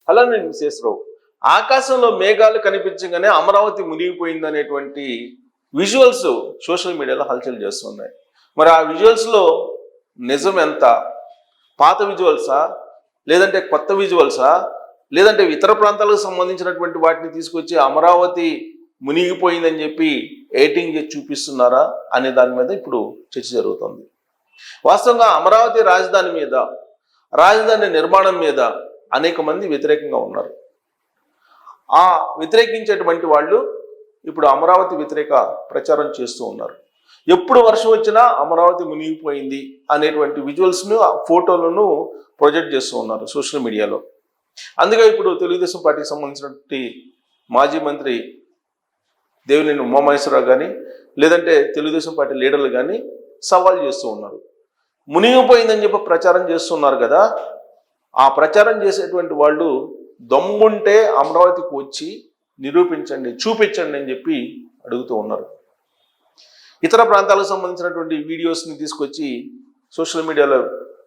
Hello, నేను విశేషరావు. ఆకాశంలో మేఘాలు కనిపించగానే అమరావతి మునిగిపోయిందనేటువంటి విజువల్స్ సోషల్ మీడియాలో హల్చల్ చేస్తున్నాయి. మరి ఆ విజువల్స్లో నిజం ఎంత? పాత విజువల్సా, లేదంటే కొత్త విజువల్సా, లేదంటే ఇతర ప్రాంతాలకు సంబంధించినటువంటి వాటిని తీసుకొచ్చి అమరావతి మునిగిపోయిందని చెప్పి ఎడిటింగ్ చేసి చూపిస్తున్నారా అనే దాని మీద ఇప్పుడు చర్చ జరుగుతుంది. వాస్తవంగా అమరావతి రాజధాని నిర్మాణం మీద అనేక మంది వ్యతిరేకంగా ఉన్నారు. ఆ వ్యతిరేకించేటువంటి వాళ్ళు ఇప్పుడు అమరావతి వ్యతిరేక ప్రచారం చేస్తూ ఉన్నారు. ఎప్పుడు వర్షం వచ్చినా అమరావతి మునిగిపోయింది అనేటువంటి విజువల్స్ను, ఫోటోలను ప్రొజెక్ట్ చేస్తూ ఉన్నారు సోషల్ మీడియాలో. అందుకే ఇప్పుడు తెలుగుదేశం పార్టీకి సంబంధించినటువంటి మాజీ మంత్రి దేవినేని ఉమామహేశ్వరరావు కానీ, లేదంటే తెలుగుదేశం పార్టీ లీడర్లు కానీ సవాల్ చేస్తూ ఉన్నారు. మునిగిపోయిందని చెప్పి ప్రచారం చేస్తున్నారు కదా, ఆ ప్రచారం చేసేటువంటి వాళ్ళు దమ్ముంటే అమరావతికి వచ్చి నిరూపించండి, చూపించండి అని చెప్పి అడుగుతూ ఉన్నారు. ఇతర ప్రాంతాలకు సంబంధించినటువంటి వీడియోస్ని తీసుకొచ్చి సోషల్ మీడియాలో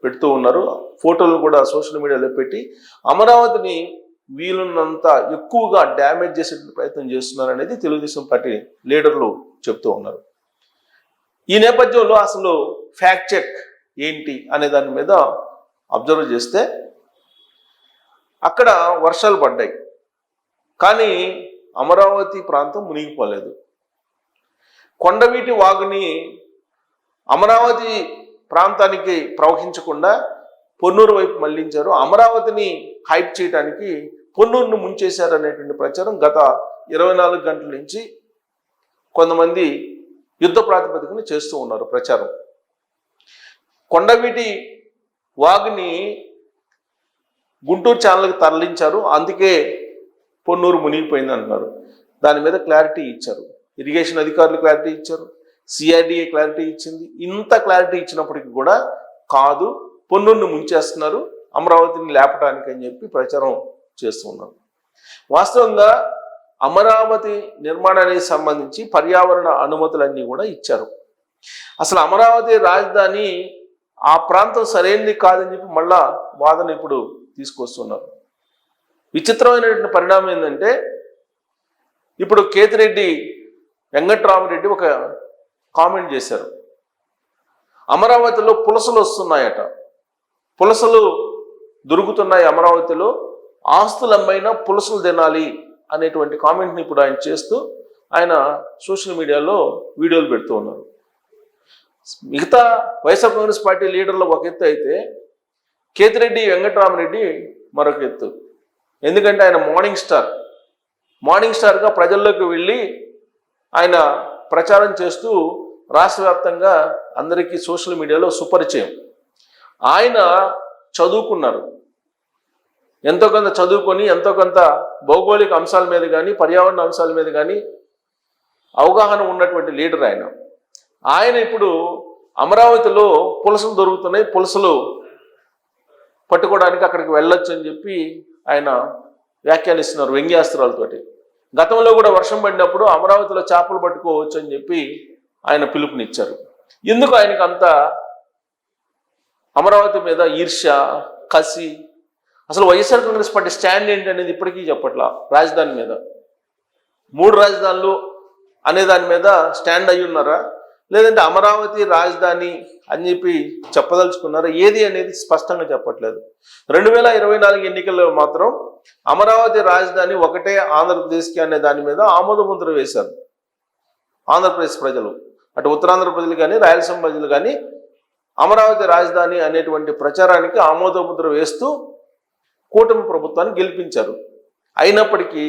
పెడుతూ ఉన్నారు. ఫోటోలు కూడా సోషల్ మీడియాలో పెట్టి అమరావతిని వీలున్నంత ఎక్కువగా డ్యామేజ్ చేసే ప్రయత్నం చేస్తున్నారు అనేది తెలుగుదేశం పార్టీ లీడర్లు చెప్తూ ఉన్నారు. ఈ నేపథ్యంలో అసలు ఫ్యాక్ట్ చెక్ ఏంటి అనే దాని మీద అబ్జర్వ్ చేస్తే అక్కడ వర్షాలు పడ్డాయి, కానీ అమరావతి ప్రాంతం మునిగిపోలేదు. కొండవీటి వాగుని అమరావతి ప్రాంతానికి ప్రవహించకుండా పొన్నూరు వైపు మళ్లించారు. అమరావతిని హైప్ చేయడానికి పొన్నూరును ముంచేశారు అనేటువంటి ప్రచారం గత 24 గంటల నుంచి కొంతమంది యుద్ధ ప్రాతిపదికన చేస్తూ ఉన్నారు ప్రచారం. కొండవీటి వాగుని గుంటూరు ఛానల్కి తరలించారు, అందుకే పొన్నూరు మునిగిపోయింది అంటున్నారు. దాని మీద క్లారిటీ ఇచ్చారు, ఇరిగేషన్ అధికారులు క్లారిటీ ఇచ్చారు, సిఆర్డీఏ క్లారిటీ ఇచ్చింది. ఇంత క్లారిటీ ఇచ్చినప్పటికీ కూడా కాదు, పొన్నూరును ముంచేస్తున్నారు అమరావతిని లేపటానికి అని చెప్పి ప్రచారం చేస్తూ ఉన్నారు. వాస్తవంగా అమరావతి నిర్మాణానికి సంబంధించి పర్యావరణ అనుమతులన్నీ కూడా ఇచ్చారు. అసలు అమరావతి రాజధాని ఆ ప్రాంతం సరైనది కాదని చెప్పి మళ్ళా వాదన ఇప్పుడు తీసుకొస్తున్నారు. విచిత్రమైనటువంటి పరిణామం ఏంటంటే, ఇప్పుడు కేతిరెడ్డి వెంకట్రామరెడ్డి ఒక కామెంట్ చేశారు. అమరావతిలో పులసలు వస్తున్నాయట, పులసలు దొరుకుతున్నాయి అమరావతిలో, ఆస్తులమ్మైనా పులసలు తినాలి అనేటువంటి కామెంట్ని ఇప్పుడు ఆయన చేస్తూ ఆయన సోషల్ మీడియాలో వీడియోలు పెడుతూ ఉన్నారు. మిగతా వైఎస్ఆర్ కాంగ్రెస్ పార్టీ లీడర్లు ఒక ఎత్తు అయితే, కేతిరెడ్డి వెంకట్రామరెడ్డి మరొక ఎత్తు. ఎందుకంటే ఆయన మార్నింగ్ స్టార్గా ప్రజల్లోకి వెళ్ళి ఆయన ప్రచారం చేస్తూ రాష్ట్ర వ్యాప్తంగా అందరికీ సోషల్ మీడియాలో సుపరిచయం. ఆయన చదువుకున్నారు, ఎంతో కొంత చదువుకొని ఎంతో కొంత భౌగోళిక అంశాల మీద కానీ పర్యావరణ అంశాల మీద కానీ అవగాహన ఉన్నటువంటి లీడర్ ఆయన ఇప్పుడు అమరావతిలో పులసలు దొరుకుతున్నాయి, పులసలు పట్టుకోవడానికి అక్కడికి వెళ్ళొచ్చు అని చెప్పి ఆయన వ్యాఖ్యానిస్తున్నారు వ్యంగ్యాస్త్రాలతోటి. గతంలో కూడా వర్షం పడినప్పుడు అమరావతిలో చేపలు పట్టుకోవచ్చు అని చెప్పి ఆయన పిలుపునిచ్చారు. ఎందుకు ఆయనకు అంత అమరావతి మీద ఈర్ష్య, కసి? అసలు వైఎస్ఆర్ కాంగ్రెస్ పార్టీ స్టాండ్ ఏంటి అనేది ఇప్పటికీ చెప్పట్లా. రాజధాని మీద 3 రాజధానులు అనే దాని మీద స్టాండ్ అయి ఉన్నారా, లేదంటే అమరావతి రాజధాని అని చెప్పి చెప్పదలుచుకున్నారా? ఏది అనేది స్పష్టంగా చెప్పట్లేదు. 2024 ఎన్నికల్లో మాత్రం అమరావతి రాజధాని ఒకటే ఆంధ్రప్రదేశ్కి అనే దాని మీద ఆమోద ముద్ర వేశారు ఆంధ్రప్రదేశ్ ప్రజలు. అటు ఉత్తరాంధ్ర ప్రజలు కానీ రాయలసీమ ప్రజలు కానీ అమరావతి రాజధాని అనేటువంటి ప్రచారానికి ఆమోద ముద్ర వేస్తూ కూటమి ప్రభుత్వాన్ని గెలిపించారు. అయినప్పటికీ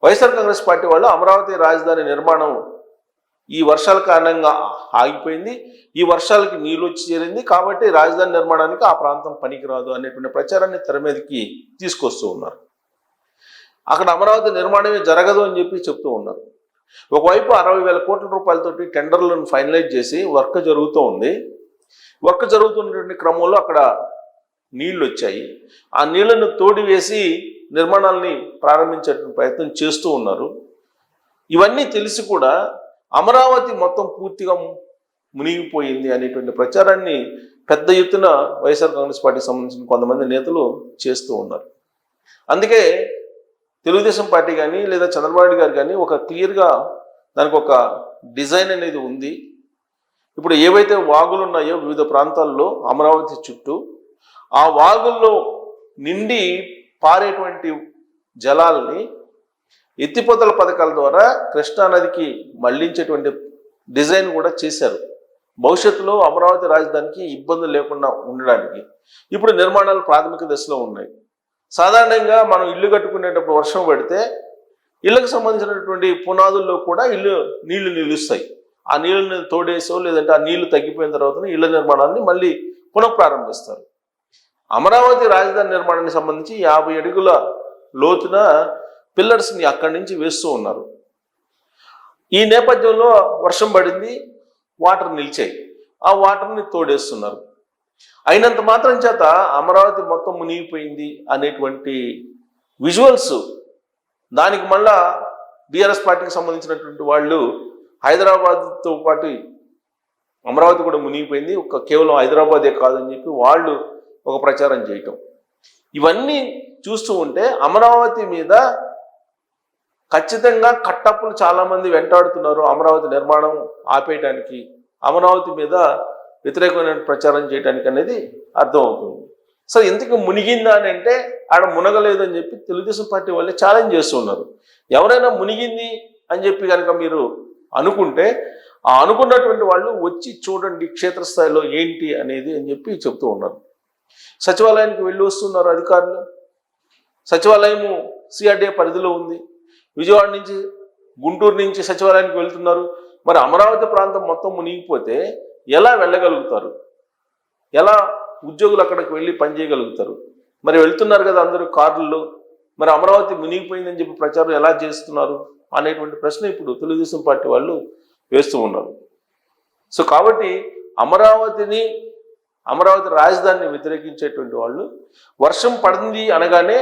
వైఎస్ఆర్ కాంగ్రెస్ పార్టీ వాళ్ళు అమరావతి రాజధాని నిర్మాణం ఈ వర్షాల కారణంగా ఆగిపోయింది, ఈ వర్షాలకి నీళ్ళు వచ్చి చేరింది కాబట్టి రాజధాని నిర్మాణానికి ఆ ప్రాంతం పనికిరాదు అనేటువంటి ప్రచారాన్ని తెర మీదకి తీసుకొస్తూ ఉన్నారు. అక్కడ అమరావతి నిర్మాణమే జరగదు అని చెప్పి చెప్తూ ఉన్నారు. ఒకవైపు 60,000 కోట్ల రూపాయలతోటి టెండర్లను ఫైనలైజ్ చేసి వర్క్ జరుగుతూ ఉంది. వర్క్ జరుగుతున్నటువంటి క్రమంలో అక్కడ నీళ్లు వచ్చాయి, ఆ నీళ్లను తోడివేసి నిర్మాణాలని ప్రారంభించే ప్రయత్నం చేస్తూ ఉన్నారు. ఇవన్నీ తెలిసి కూడా అమరావతి మొత్తం పూర్తిగా మునిగిపోయింది అనేటువంటి ప్రచారాన్ని పెద్ద ఎత్తున వైఎస్ఆర్ కాంగ్రెస్ పార్టీకి సంబంధించిన కొంతమంది నేతలు చేస్తూ ఉన్నారు. అందుకే తెలుగుదేశం పార్టీ కానీ లేదా చంద్రబాబు నాయుడు గారు కానీ ఒక క్లియర్గా దానికి ఒక డిజైన్ అనేది ఉంది. ఇప్పుడు ఏవైతే వాగులు ఉన్నాయో వివిధ ప్రాంతాల్లో అమరావతి చుట్టూ, ఆ వాగుల్లో నిండి పారేటువంటి జలాల్ని ఎత్తిపోతల పథకాల ద్వారా కృష్ణానదికి మళ్లించేటువంటి డిజైన్ కూడా చేశారు. భవిష్యత్తులో అమరావతి రాజధానికి ఇబ్బందులు లేకుండా ఉండడానికి ఇప్పుడు నిర్మాణాలు ప్రాథమిక దశలో ఉన్నాయి. సాధారణంగా మనం ఇల్లు కట్టుకునేటప్పుడు వర్షం పడితే ఇళ్ళకు సంబంధించినటువంటి పునాదుల్లో కూడా నీళ్లు నిలుస్తాయి. ఆ నీళ్ళని తోడేసో లేదంటే ఆ నీళ్లు తగ్గిపోయిన తర్వాత ఇళ్ల నిర్మాణాన్ని మళ్ళీ పునఃప్రారంభిస్తారు. అమరావతి రాజధాని నిర్మాణానికి సంబంధించి 50 అడుగుల లోతున పిల్లర్స్ని అక్కడి నుంచి వేస్తూ ఉన్నారు. ఈ నేపథ్యంలో వర్షం పడింది, వాటర్ నిలిచాయి, ఆ వాటర్ని తోడేస్తున్నారు. అయినంత మాత్రం చేత అమరావతి మొత్తం మునిగిపోయింది అనేటువంటి విజువల్స్, దానికి మళ్ళా బీఆర్ఎస్ పార్టీకి సంబంధించినటువంటి వాళ్ళు హైదరాబాద్తో పాటు అమరావతి కూడా మునిగిపోయింది, కేవలం హైదరాబాదే కాదని చెప్పి వాళ్ళు ఒక ప్రచారం చేయటం, ఇవన్నీ చూస్తూ ఉంటే అమరావతి మీద ఖచ్చితంగా కట్టప్పులు చాలామంది వెంటాడుతున్నారు. అమరావతి నిర్మాణం ఆపేయడానికి, అమరావతి మీద వ్యతిరేకమైన ప్రచారం చేయడానికి అనేది అర్థమవుతుంది. సో ఎందుకు మునిగిందా అని అంటే ఆడ మునగలేదు అని చెప్పి తెలుగుదేశం పార్టీ వాళ్ళే ఛాలెంజ్ చేస్తున్నారు. ఎవరైనా మునిగింది అని చెప్పి కనుక మీరు అనుకుంటే ఆ అనుకున్నటువంటి వాళ్ళు వచ్చి చూడండి క్షేత్రస్థాయిలో ఏంటి అనేది అని చెప్పి చెప్తూ ఉన్నారు. సచివాలయానికి వెళ్ళి వస్తున్నారు అధికారులు. సచివాలయము సిఆర్డీఏ పరిధిలో ఉంది. విజయవాడ నుంచి గుంటూరు నుంచి సచివాలయానికి వెళ్తున్నారు. మరి అమరావతి ప్రాంతం మొత్తం మునిగిపోతే ఎలా వెళ్ళగలుగుతారు? ఎలా ఉద్యోగులు అక్కడికి వెళ్ళి పనిచేయగలుగుతారు? మరి వెళ్తున్నారు కదా అందరూ కార్లలో, మరి అమరావతి మునిగిపోయిందని చెప్పి ప్రచారం ఎలా చేస్తున్నారు అనేటువంటి ప్రశ్న ఇప్పుడు తెలుగుదేశం పార్టీ వాళ్ళు వేస్తూ ఉన్నారు. సో కాబట్టి అమరావతి రాజధానిని వ్యతిరేకించేటువంటి వాళ్ళు వర్షం పడింది అనగానే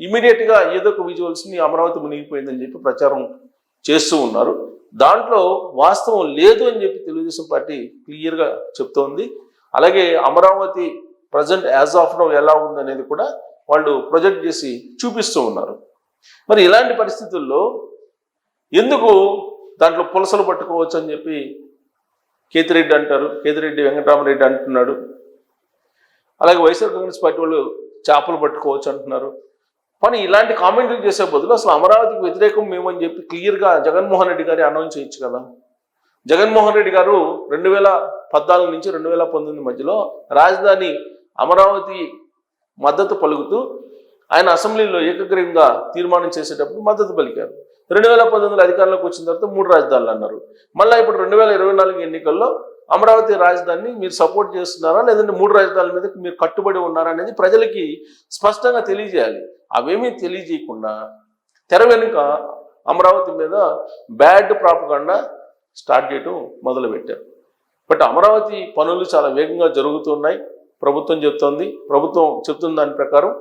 ఇమీడియట్గా ఏదో ఒక విజువల్స్ని అమరావతి మునిగిపోయిందని చెప్పి ప్రచారం చేస్తూ ఉన్నారు. దాంట్లో వాస్తవం లేదు అని చెప్పి తెలుగుదేశం పార్టీ క్లియర్గా చెప్తోంది. అలాగే Amaravati present as of now ఎలా ఉందనేది కూడా వాళ్ళు ప్రొజెక్ట్ చేసి చూపిస్తూ ఉన్నారు. మరి ఇలాంటి పరిస్థితుల్లో ఎందుకు దాంట్లో పులసలు పట్టుకోవచ్చు అని చెప్పి కేతిరెడ్డి అంటారు, కేతిరెడ్డి వెంకటరామరెడ్డి అంటున్నాడు. అలాగే వైఎస్ఆర్ కాంగ్రెస్ పార్టీ వాళ్ళు చేపలు పట్టుకోవచ్చు అంటున్నారు. కానీ ఇలాంటి కామెంట్లు చేసే బదులు అసలు అమరావతికి వ్యతిరేకం మేమని చెప్పి క్లియర్గా జగన్మోహన్ రెడ్డి గారి అనౌన్స్ చేయొచ్చు కదా. జగన్మోహన్ రెడ్డి గారు 2014 నుంచి 2019 మధ్యలో రాజధాని అమరావతి మద్దతు పలుకుతూ ఆయన అసెంబ్లీలో ఏకగ్రీవంగా తీర్మానం చేసేటప్పుడు మద్దతు పలికారు. 2019 అధికారంలోకి వచ్చిన తర్వాత 3 రాజధానులు అన్నారు. మళ్ళీ ఇప్పుడు 2024 ఎన్నికల్లో అమరావతి రాజధానిని మీరు సపోర్ట్ చేస్తున్నారా లేదంటే 3 రాజధానుల మీద మీరు కట్టుబడి ఉన్నారా అనేది ప్రజలకి స్పష్టంగా తెలియజేయాలి. అవేమీ తెలియజేయకుండా తెర వెనుక అమరావతి మీద బ్యాడ్ ప్రాపగాండా స్టార్ట్ చేయడం మొదలుపెట్టారు. బట్ అమరావతి పనులు చాలా వేగంగా జరుగుతున్నాయి. ప్రభుత్వం చెప్తున్న దాని ప్రకారం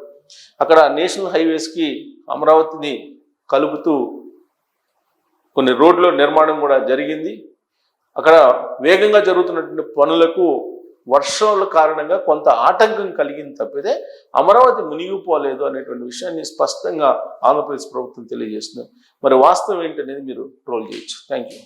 అక్కడ నేషనల్ హైవేస్కి అమరావతిని కలుపుతూ కొన్ని రోడ్ల నిర్మాణం కూడా జరిగింది. అక్కడ వేగంగా జరుగుతున్నటువంటి పనులకు వర్షాల కారణంగా కొంత ఆటంకం కలిగింది తప్పితే అమరావతి మునిగిపోలేదు అనేటువంటి విషయాన్ని స్పష్టంగా ఆంధ్రప్రదేశ్ ప్రభుత్వం తెలియజేస్తుంది. మరి వాస్తవం ఏంటనేది మీరు ట్రోల్ చేయొచ్చు. Thank you.